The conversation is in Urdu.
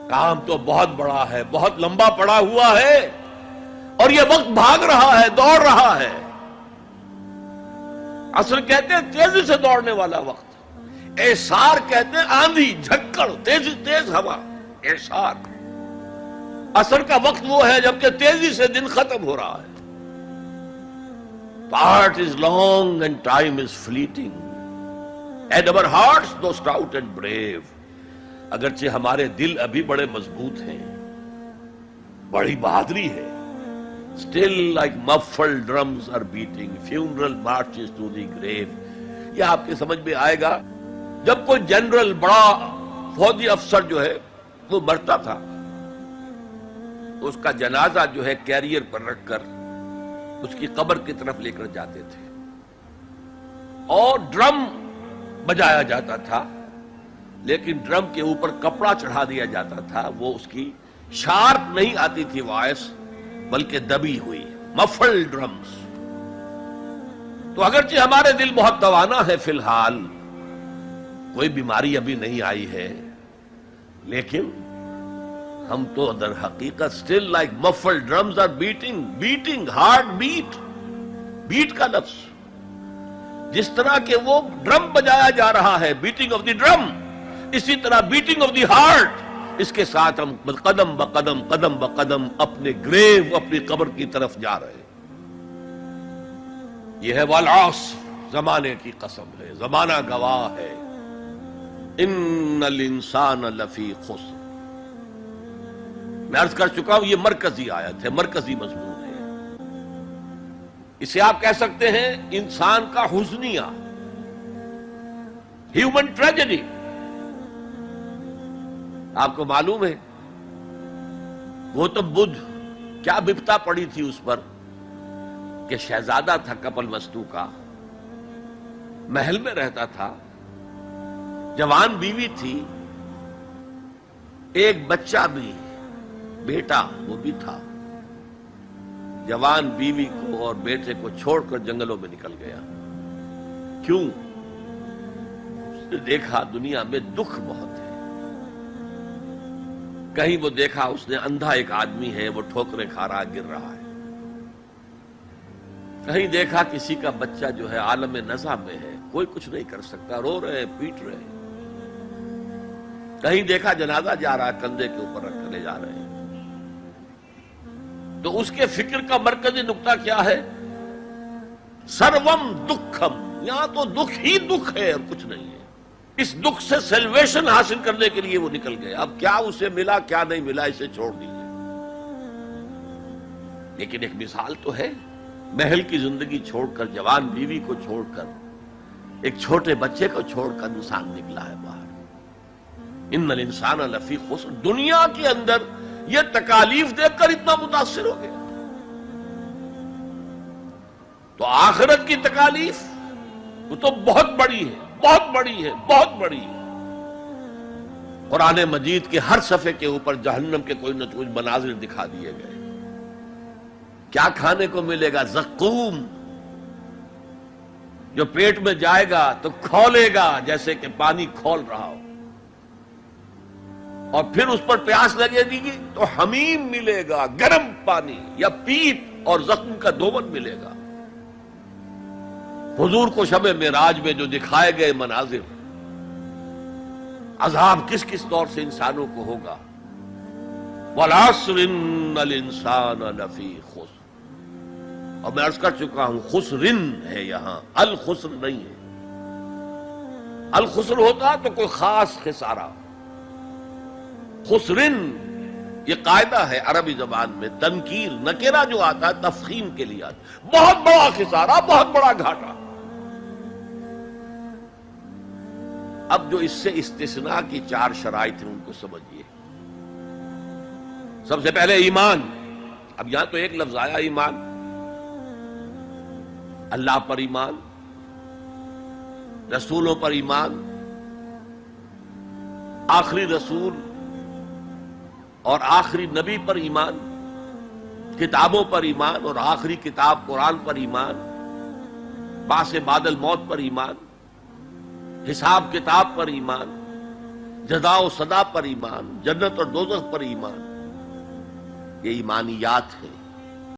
کام تو بہت بڑا ہے، بہت لمبا پڑا ہوا ہے، اور یہ وقت بھاگ رہا ہے، دوڑ رہا ہے۔ عصر کہتے ہیں تیزی سے دوڑنے والا وقت، اعصار کہتے ہیں آندھی، جھکڑ، تیز ہوا، اعصار۔ عصر کا وقت وہ ہے جبکہ تیزی سے دن ختم ہو رہا ہے۔ Part is long and time is fleeting, and our hearts though stout and brave. اگرچہ ہمارے دل ابھی بڑے مضبوط ہیں، بڑی بہادری ہے، still like muffled drums are beating, funeral marches to the grave. یہ آپ کے سمجھ میں آئے گا جب کوئی جنرل، بڑا فوجی افسر جو ہے وہ مرتا تھا، اس کا جنازہ جو ہے کیریئر پر رکھ کر اس کی قبر کی طرف لے کر جاتے تھے، اور ڈرم بجایا جاتا تھا، لیکن ڈرم کے اوپر کپڑا چڑھا دیا جاتا تھا، وہ اس کی شارپ نہیں آتی تھی وائس، بلکہ دبی ہوئی، مفل ڈرمز۔ تو اگرچہ ہمارے دل بہت توانا ہے، فی الحال کوئی بیماری ابھی نہیں آئی ہے، لیکن ہم تو در حقیقت still like muffled drums are beating hard beat کا لفظ جس طرح کہ وہ ڈرم بجایا جا رہا ہے، beating of the drum، اسی طرح beating of the heart، اس کے ساتھ ہم قدم بقدم اپنے گریو، اپنی قبر کی طرف جا رہے ہیں۔ یہ ہے والعصر، زمانے کی قسم ہے، زمانہ گواہ ہے۔ ان الانسان لفی خسر، میں عرض کر چکا ہوں یہ مرکزی آیت ہے، مرکزی مضمون ہے۔ اسے آپ کہہ سکتے ہیں انسان کا حزنیہ، ہیومن ٹریجڈی۔ آپ کو معلوم ہے گوتم بدھ کیا بپتا پڑی تھی اس پر کہ شہزادہ تھا کپل وستو کا، محل میں رہتا تھا، جوان بیوی تھی، ایک بچہ بھی، بیٹا وہ بھی تھا، جوان بیوی کو اور بیٹے کو چھوڑ کر جنگلوں میں نکل گیا۔ کیوں؟ اس نے دیکھا دنیا میں دکھ بہت ہے۔ کہیں وہ دیکھا اس نے اندھا ایک آدمی ہے، وہ ٹھوکریں کھا رہا، گر رہا ہے۔ کہیں دیکھا کسی کا بچہ جو ہے عالم نزع میں ہے، کوئی کچھ نہیں کر سکتا، رو رہے ہیں، پیٹ رہے ہیں۔ کہیں دیکھا جنازہ جا رہا ہے، کندھے کے اوپر رکھ کر لے جا رہے ہیں۔ تو اس کے فکر کا مرکزی نقطہ کیا ہے؟ سروم دکھم، یہاں تو دکھ ہی دکھ ہے اور کچھ نہیں ہے۔ اس دکھ سے سیلویشن حاصل کرنے کے لیے وہ نکل گئے۔ اب کیا اسے ملا کیا نہیں ملا اسے چھوڑ دیجیے، لیکن ایک مثال تو ہے، محل کی زندگی چھوڑ کر، جوان بیوی کو چھوڑ کر، ایک چھوٹے بچے کو چھوڑ کر انسان نکلا ہے باہر۔ ان الانسان لفی خسر، دنیا کے اندر یہ تکالیف دیکھ کر اتنا متاثر ہو گیا، تو آخرت کی تکالیف وہ تو بہت بڑی ہے، بہت بڑی ہے، بہت بڑی ہے۔ قرآن مجید کے ہر صفحے کے اوپر جہنم کے کوئی نہ کوئی مناظر دکھا دیے گئے۔ کیا کھانے کو ملے گا؟ زقوم، جو پیٹ میں جائے گا تو کھولے گا جیسے کہ پانی کھول رہا ہو، اور پھر اس پر پیاس لگے گی تو حمیم ملے گا، گرم پانی، یا پیپ اور زخم کا دھون ملے گا۔ حضور کو شب معراج میں جو دکھائے گئے مناظر، عذاب کس کس طور سے انسانوں کو ہوگا۔ والعصر ان الانسان لفی خسر، اور میں عرض کر چکا ہوں خسرن ہے، یہاں الخسر نہیں ہے۔ الخسر ہوتا تو کوئی خاص خسارہ، خسرن یہ قاعدہ ہے عربی زبان میں، تنکیر نکرہ جو آتا ہے تفخیم کے لیے آتا ہے، بہت بڑا خسارہ، بہت بڑا گھاٹا۔ اب جو اس سے استثناء کی چار شرائط ہیں ان کو سمجھیے۔ سب سے پہلے ایمان، اب یہاں تو ایک لفظ آیا ایمان، اللہ پر ایمان، رسولوں پر ایمان، آخری رسول اور آخری نبی پر ایمان، کتابوں پر ایمان اور آخری کتاب قرآن پر ایمان، بعث بعد الموت پر ایمان، حساب کتاب پر ایمان، جزا و سزا پر ایمان، جنت اور دوزخ پر ایمان، یہ ایمانیات ہیں۔